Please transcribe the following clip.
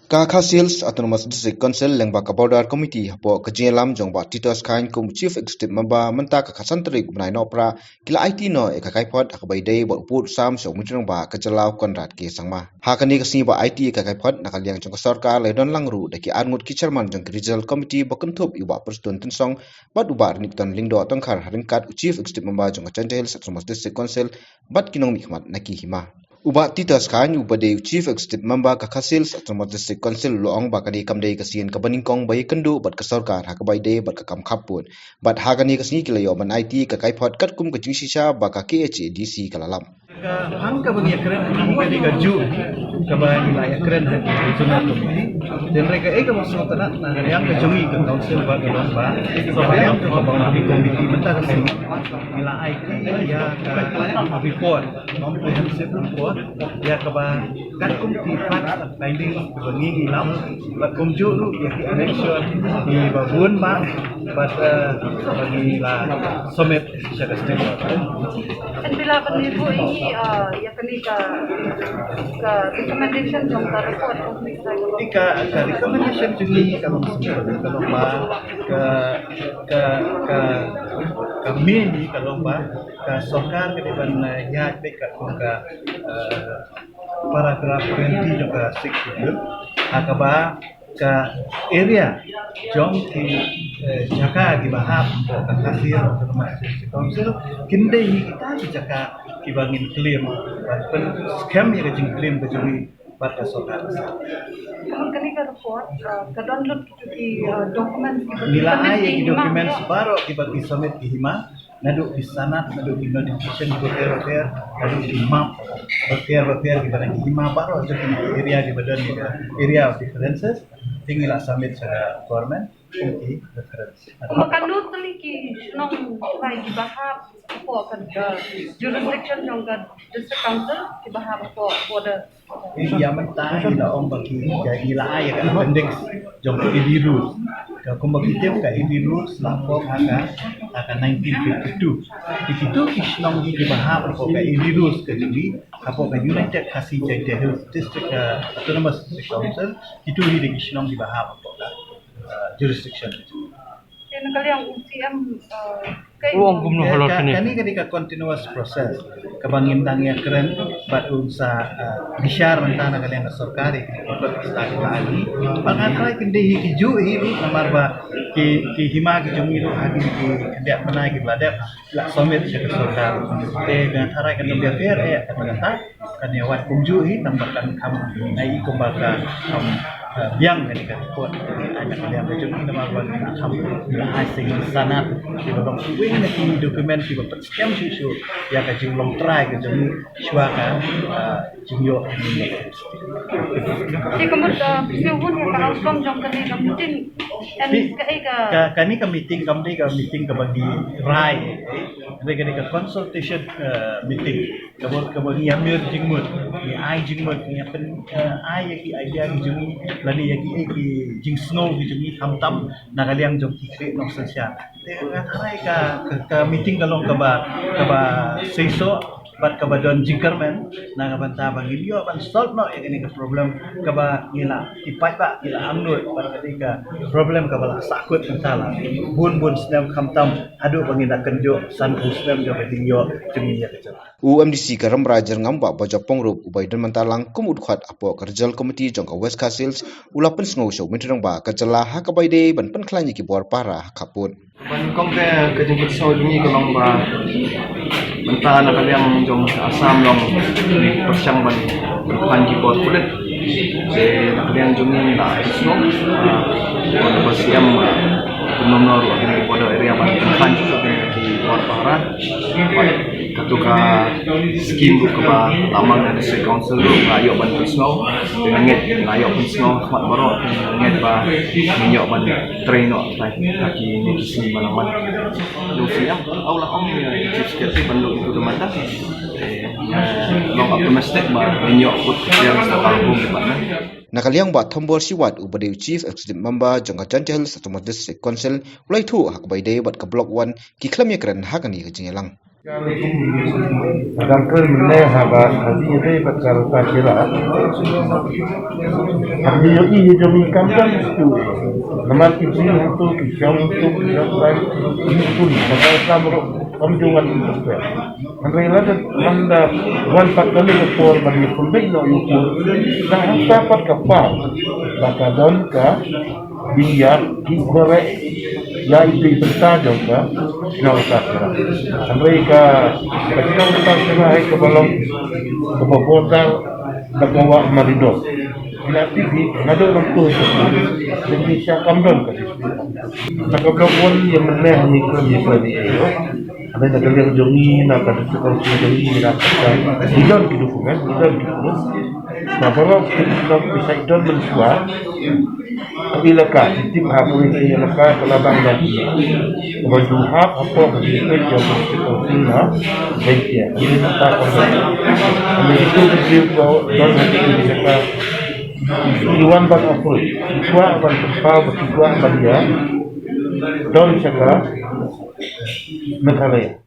KHADC Autonomous District Council lengba kabordar committee hapo kajialam jongba titos khain kum chief executive member menta ka khasantri kumnai no pra kila aiti no ekakai phot akabai dei bo put sam so mutrong ba kajalau Conrad ke sangma hakani kasi ba aiti ekakai phot nakaliang jong sarkar le don langru deki arngut ki chairman jong regional committee bokentup iba perston tensong bat ubar nikton lingdo tongkhar haringkat chief executive member jong chantel Autonomous District Council bat kinong mikmat naki hima Uba titas khan ubade chief executive member ka khasil Autonomous District Council loong bakani kamdei kasian kabaning kong bai kandu bat ka sarkar hakabai de bat ka kam khapun bat hagani kasni kilayo ban IT ka kaiphot kat kum ka jingpynshisha ba ka KHADC kalalam hang ka bagi keren ni ka ju ka bagi la keren hati sunat tu dan mereka ka masuk tanah na yang ka jungi ka council ba ka ba so yang ka bang di komiti bentar sini ila IT ya ka report comprehensive report ya ka ba kan komiti fat binding ka ngi ngilam ba kumju lu ya ki election di babun ba but bagi la summit siya ka step bila penipu ini ya kali ka recommendation jong ka report ka recommendation jungi kalau kalau ba ka mini kalau ba ka sarkar ke depan ya ka paragraf 20 juga 6 itu akaba ka area jong ki jaka di bahap ka kasir council kinde kita jaka ki bangin claim pen scam ya jing claim bejuri pada sarkar kali ka report ka download ki dokumen nila ay dokumen baru ki bagi submit ki hima nadu di sana nadu di notification repair nadu di map repair di barang hima baru jadi area di badan area of differences tinggal submit secara government okay reference makan dulu teliki nong lagi bahap apa kan jurisdiction yang kan district council di bahap apa border ya mentah ila om bagi ila ay kan appendix jong ID rules ka kumbagi tem ka ID rules lapor aga 1952 itu kisnong di bahap apa ka ID rules ka jadi apa ka United Kasih Health District Autonomous Council itu di kisnong di bahap apa jurisdiction itu. Yang kali yang UCM kani ketika continuous process kebangin tangnya keren bat unsa bisyar mentana kalian sarkari untuk start lagi pangatrai kendi hiju hiru namar ba ki hima ki jungi ru agi ki kendak menai ki bladap la somit ke sarkar dengan tarai kan dia fair kata kan ya wat kumju hi tambahkan kam nai kumbaka yang ketika report ada kalian jungi namar ba kam asing sanat di bawah ini dokumen di bawah scam susu yang kajing long try kajing syuakan jingyo ini. Jadi kemudian siapun yang kalau outcome jom kami meeting, kami ke meeting ke bagi rai, mereka consultation meeting, kemudian mir jingmut, ni ai jingmut, ni apa ai yang idea jing, lani yang jing snow jing tam nak kalian jom kiri nong sosial. Dengan harai ka meeting kalong kaba seiso bat kaba don jingkermen na kabanta bangilyo ban solve no ini ka problem kaba ngila ipat ba ngila amnut bat ketika problem kaba sakut mentala bun snem khamtam adu bangila kenjo san snem jo bedingyo jeminya kecil UMDC karam rajar ngamba bajapong rup ubaidan mentalang kumud khat apo kerjal komiti jong West Castles ulapan snow show mitrang ba kajala hakabai de ban pen khlani ki bor para kapun ban kong ke jemput show ni ke long ba mentah nak kalian jong asam long ni persyang ban berpan ki bor kulit nak kalian jong ni la snow pada pasiam nomor ini pada area ban kan di bor para ketuka skim buka tamang dari District Council ayok ban snow dengan nget ayok ban snow mat baru nget ba minyak ban train no kaki ni di sini mana-mana lu siang aulah om chief secretary bandung itu mata long optimistic ba minyak put yang setahun depan Nakaliang ba thambol siwat ubade chief executive member jong chantel Autonomous District Council ulai thu hakbai de bat ka block 1 ki klamya kran hakani ka jingelang Dangkal meneh haba hadi ide bakal takira. Hadi yo i jomi kampung itu. Nama kisi untuk kisong untuk kisong itu bakal samro kamjuan itu. Manrela manda wan pakali ko bagi pembek no yukur. Dah dapat kapal. Bakal don ka dia kikore ya itu bertajam ka sinau takira. Mereka ketika kita hai ke balong ke bogotang nagawa marido ila TV ngado ng tuso hindi siya kamdon kasi nagablog yang meneh ni ko ni pwede ayo ada nagalang jongi na kadto ko jongi na idon kidukungan idon kidukungan na pero kita bisa idon mensua apabila ka tim hapon ini laka kalabang lagi berduhap apa begitu jauh kita baik ya ini kita konsen itu begitu don hati bisa ka iwan bang apa dua bang kepal berdua bang dia don saka mekalaya